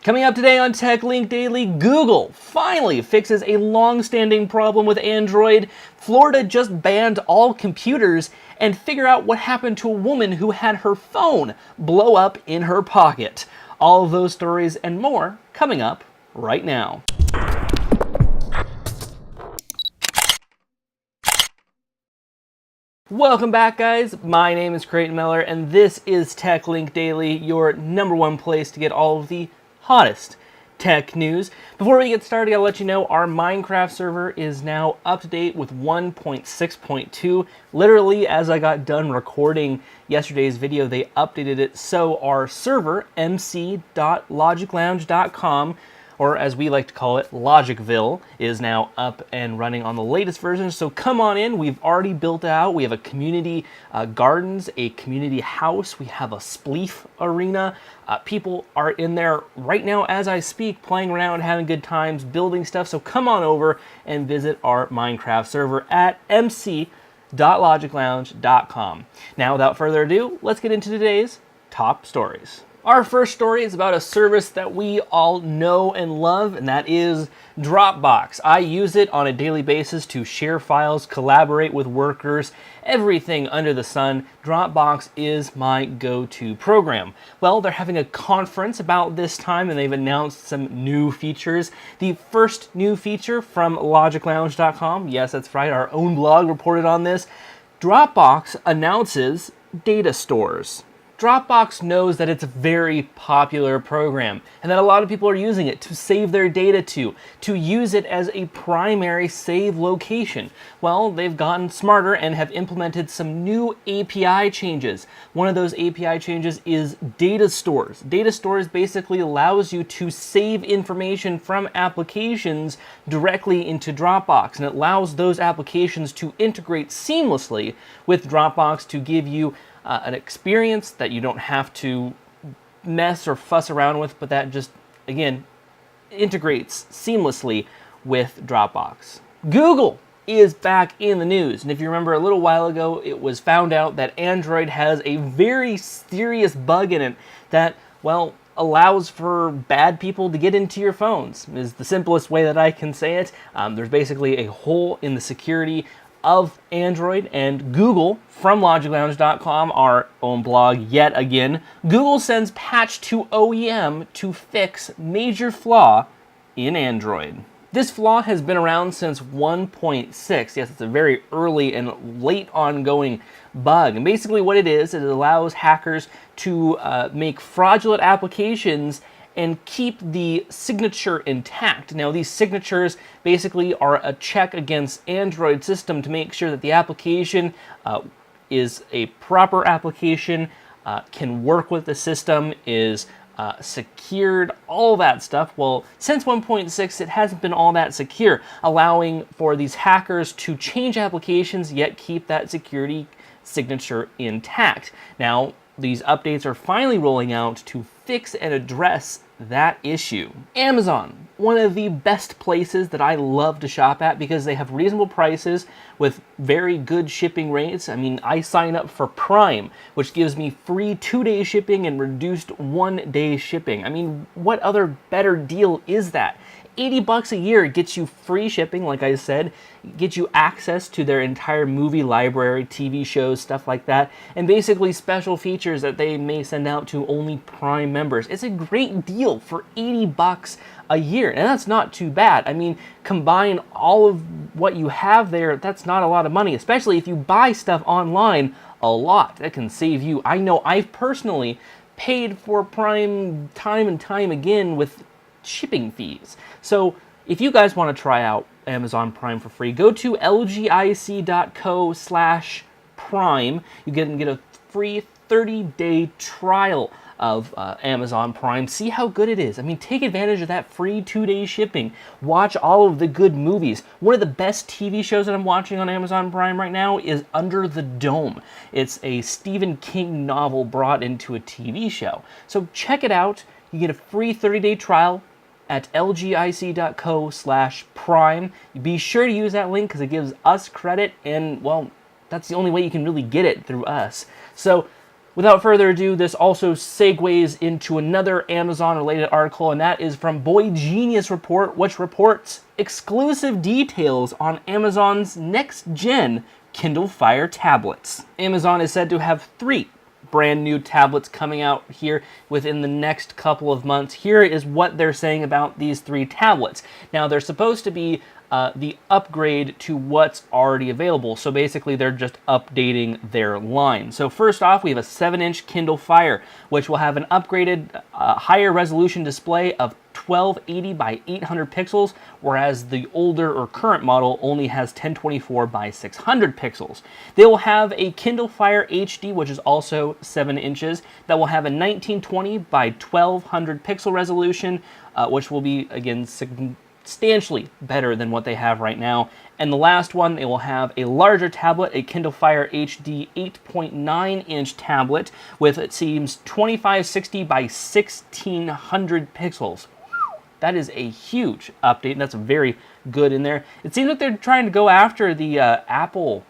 Coming up today on Tech Link Daily, Google finally fixes a long-standing problem with Android, Florida just banned all computers, and figure out what happened to a woman who had her phone blow up in her pocket. All of those stories and more coming up right now. Welcome back, guys. My name is Creighton Miller, and this is Tech Link Daily, your #1 place to get all of the hottest tech news. Before we get started, I'll let you know our Minecraft server is now up to date with 1.6.2. Literally, as I got done recording yesterday's video, they updated it, so our server, mc.logiclounge.com, or as we like to call it, Logicville, is now up and running on the latest version. So come on in. We've already built it out. We have a community gardens, a community house. We have a spleef arena. People are in there right now as I speak, playing around, having good times, building stuff. So come on over and visit our Minecraft server at mc.logiclounge.com. Now, without further ado, let's get into today's top stories. Our first story is about a service that we all know and love, and that is Dropbox. I use it on a daily basis to share files, collaborate with workers, everything under the sun. Dropbox is my go-to program. Well, they're having a conference about this time, and they've announced some new features. The first new feature from LogicLounge.com, yes, that's right, our own blog reported on this. Dropbox announces Datastores. Dropbox knows that it's a very popular program and that a lot of people are using it to save their data to use it as a primary save location. Well, they've gotten smarter and have implemented some new API changes. One of those API changes is Datastores. Datastores basically allows you to save information from applications directly into Dropbox, and it allows those applications to integrate seamlessly with Dropbox to give you an experience that you don't have to mess or fuss around with, but that just, again, integrates seamlessly with Dropbox. Google is back in the news, and if you remember a little while ago, it was found out that Android has a very serious bug in it that, well, allows for bad people to get into your phones, is the simplest way that I can say it. There's basically a hole in the security of Android, and Google, from LogicLounge.com, our own blog yet again, Google sends patch to OEM to fix major flaw in Android. This flaw has been around since 1.6. Yes, it's a very early and late ongoing bug. And basically what it allows hackers to make fraudulent applications and keep the signature intact. Now, these signatures basically are a check against Android system to make sure that the application is a proper application, can work with the system, is secured, all that stuff. Well, since 1.6, it hasn't been all that secure, allowing for these hackers to change applications yet keep that security signature intact. Now, these updates are finally rolling out to fix and address that issue. Amazon, one of the best places that I love to shop at because they have reasonable prices with very good shipping rates. I mean, I sign up for Prime, which gives me free 2-day shipping and reduced 1-day shipping. I mean, what other better deal is that? $80 a year gets you free shipping, like I said, gets you access to their entire movie library, TV shows, stuff like that, and basically special features that they may send out to only Prime members. It's a great deal for $80 a year, and that's not too bad. I mean, combine all of what you have there, that's not a lot of money, especially if you buy stuff online a lot. That can save you. I know I've personally paid for Prime time and time again with shipping fees. So if you guys want to try out Amazon Prime for free, go to lgic.co/prime. You can get a free 30-day trial of Amazon Prime. See how good it is. I mean, take advantage of that free 2-day shipping. Watch all of the good movies. One of the best TV shows that I'm watching on Amazon Prime right now is Under the Dome. It's a Stephen King novel brought into a TV show. So check it out. You get a free 30-day trial at lgic.co/prime. Be sure to use that link because it gives us credit, and, well, that's the only way you can really get it, through us. So Without further ado, this also segues into another Amazon-related article, and that is from Boy Genius Report, which reports exclusive details on Amazon's next-gen Kindle Fire tablets. Amazon is said to have 3 brand new tablets coming out here within the next couple of months. Here is what they're saying about these 3 tablets. Now, they're supposed to be the upgrade to what's already available. So basically, they're just updating their line. So first off, we have a 7-inch Kindle Fire, which will have an upgraded higher resolution display of 1280 by 800 pixels, whereas the older or current model only has 1024 by 600 pixels. They will have a Kindle Fire HD, which is also 7 inches, that will have a 1920 by 1200 pixel resolution, which will be, again, substantially better than what they have right now. And the last one, they will have a larger tablet, a Kindle Fire HD 8.9-inch tablet with, it seems, 2560 by 1600 pixels. That is a huge update, and that's very good in there. It seems like they're trying to go after the Apple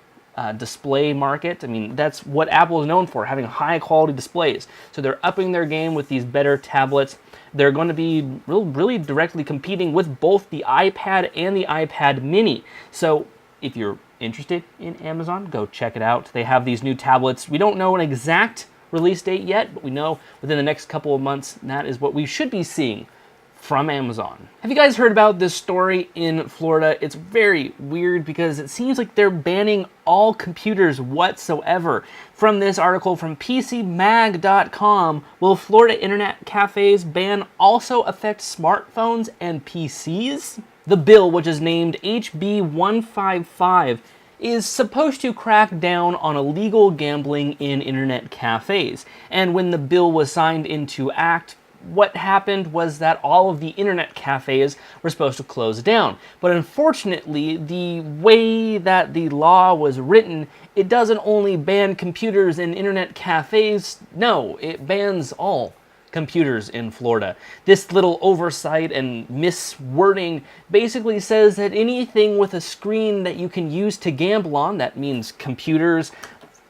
display market. I mean, that's what Apple is known for, having high quality displays. So they're upping their game with these better tablets. They're going to be really directly competing with both the iPad and the iPad mini. So if you're interested in Amazon, go check it out. They have these new tablets. We don't know an exact release date yet, but we know within the next couple of months, that is what we should be seeing from Amazon. Have you guys heard about this story in Florida? It's very weird because it seems like they're banning all computers whatsoever. From this article from PCMag.com, will Florida internet cafes ban also affect smartphones and PCs? The bill, which is named HB 155, is supposed to crack down on illegal gambling in internet cafes. And when the bill was signed into act, what happened was that all of the internet cafes were supposed to close down. But unfortunately, the way that the law was written, it doesn't only ban computers in internet cafes. No, it bans all computers in Florida. This little oversight and miswording basically says that anything with a screen that you can use to gamble on, that means computers,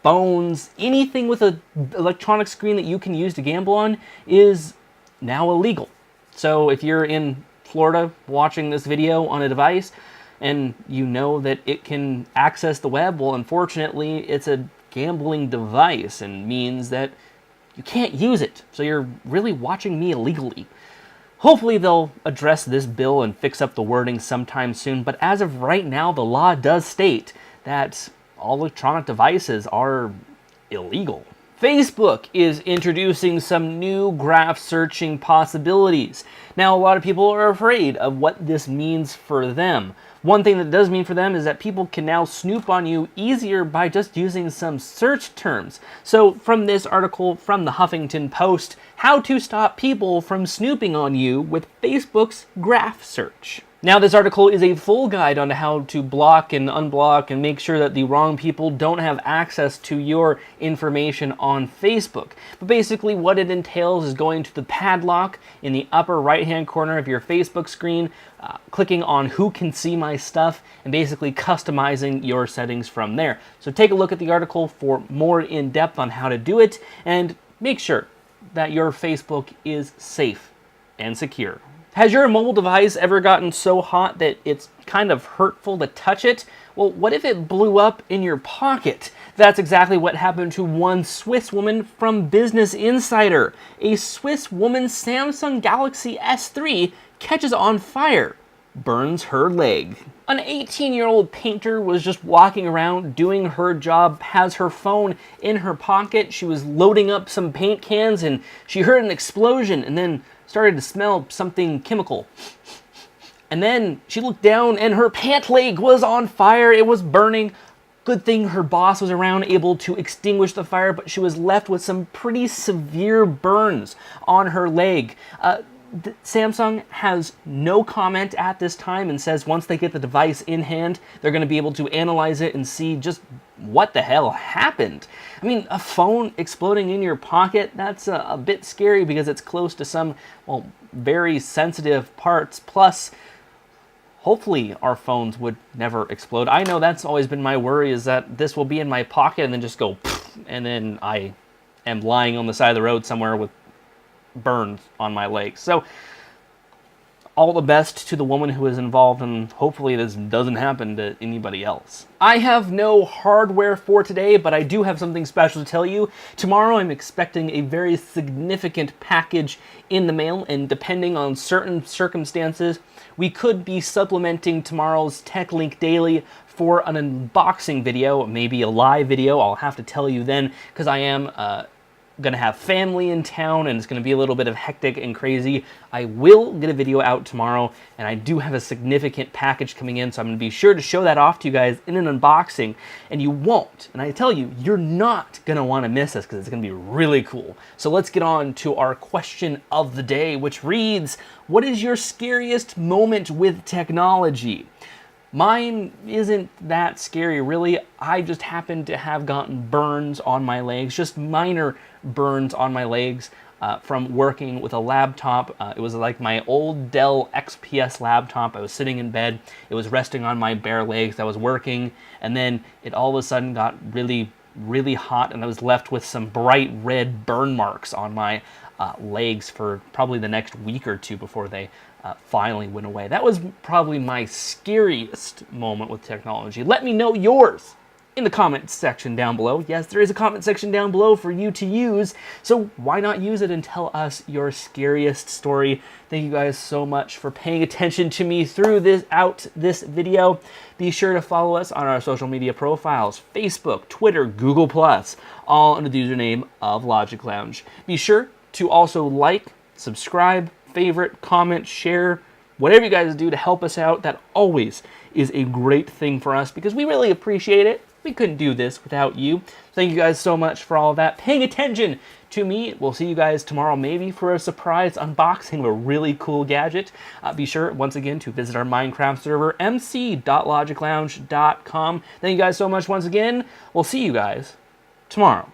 phones, anything with an electronic screen that you can use to gamble on, is now illegal. So if you're in Florida watching this video on a device and you know that it can access the web, well, unfortunately, it's a gambling device and means that you can't use it. So you're really watching me illegally. Hopefully they'll address this bill and fix up the wording sometime soon, but as of right now, the law does state that all electronic devices are illegal. Facebook is introducing some new graph searching possibilities. Now, a lot of people are afraid of what this means for them. One thing that does mean for them is that people can now snoop on you easier by just using some search terms. So from this article from the Huffington Post, how to stop people from snooping on you with Facebook's graph search. Now, this article is a full guide on how to block and unblock and make sure that the wrong people don't have access to your information on Facebook. But basically what it entails is going to the padlock in the upper right-hand corner of your Facebook screen, clicking on who can see my stuff, and basically customizing your settings from there. So take a look at the article for more in-depth on how to do it, and make sure that your Facebook is safe and secure. Has your mobile device ever gotten so hot that it's kind of hurtful to touch it? Well, what if it blew up in your pocket? That's exactly what happened to one Swiss woman from Business Insider. A Swiss woman's Samsung Galaxy S3 catches on fire, burns her leg. An 18-year-old painter was just walking around doing her job, has her phone in her pocket. She was loading up some paint cans and she heard an explosion and then started to smell something chemical. And then she looked down and her pant leg was on fire. It was burning. Good thing her boss was around, able to extinguish the fire, but she was left with some pretty severe burns on her leg. Samsung has no comment at this time and says once they get the device in hand, they're going to be able to analyze it and see just what the hell happened. I mean, a phone exploding in your pocket, that's a bit scary because it's close to some, well, very sensitive parts. Plus, hopefully our phones would never explode. I know that's always been my worry, is that this will be in my pocket and then just go, and then I am lying on the side of the road somewhere with burns on my legs. So all the best to the woman who is involved, and hopefully this doesn't happen to anybody else. I have no hardware for today, but I do have something special to tell you. Tomorrow I'm expecting a very significant package in the mail, and depending on certain circumstances, we could be supplementing tomorrow's Tech Link Daily for an unboxing video, maybe a live video. I'll have to tell you then, because I am going to have family in town and it's going to be a little bit of hectic and crazy. I will get a video out tomorrow, and I do have a significant package coming in, so I'm going to be sure to show that off to you guys in an unboxing, and you won't, and I tell you, you're not going to want to miss this because it's going to be really cool. So let's get on to our question of the day, which reads, what is your scariest moment with technology? Mine isn't that scary, really. I just happened to have gotten burns on my legs, just minor burns on my legs from working with a laptop. It was like my old Dell XPS laptop. I was sitting in bed. It was resting on my bare legs. I was working, and then it all of a sudden got really, really hot, and I was left with some bright red burn marks on my legs for probably the next week or two before they finally went away. That was probably my scariest moment with technology. Let me know yours in the comment section down below. Yes, there is a comment section down below for you to use, so why not use it and tell us your scariest story. Thank you guys so much for paying attention to me through this video. Be sure to follow us on our social media profiles, Facebook, Twitter, Google+, all under the username of LogicLounge. Be sure to also like, subscribe, favorite, comment, share, whatever you guys do to help us out. That always is a great thing for us because we really appreciate it. We couldn't do this without you. Thank you guys so much for all of that. Paying attention to me. We'll see you guys tomorrow, maybe for a surprise unboxing of a really cool gadget. Be sure, once again, to visit our Minecraft server, mc.logiclounge.com. Thank you guys so much once again. We'll see you guys tomorrow.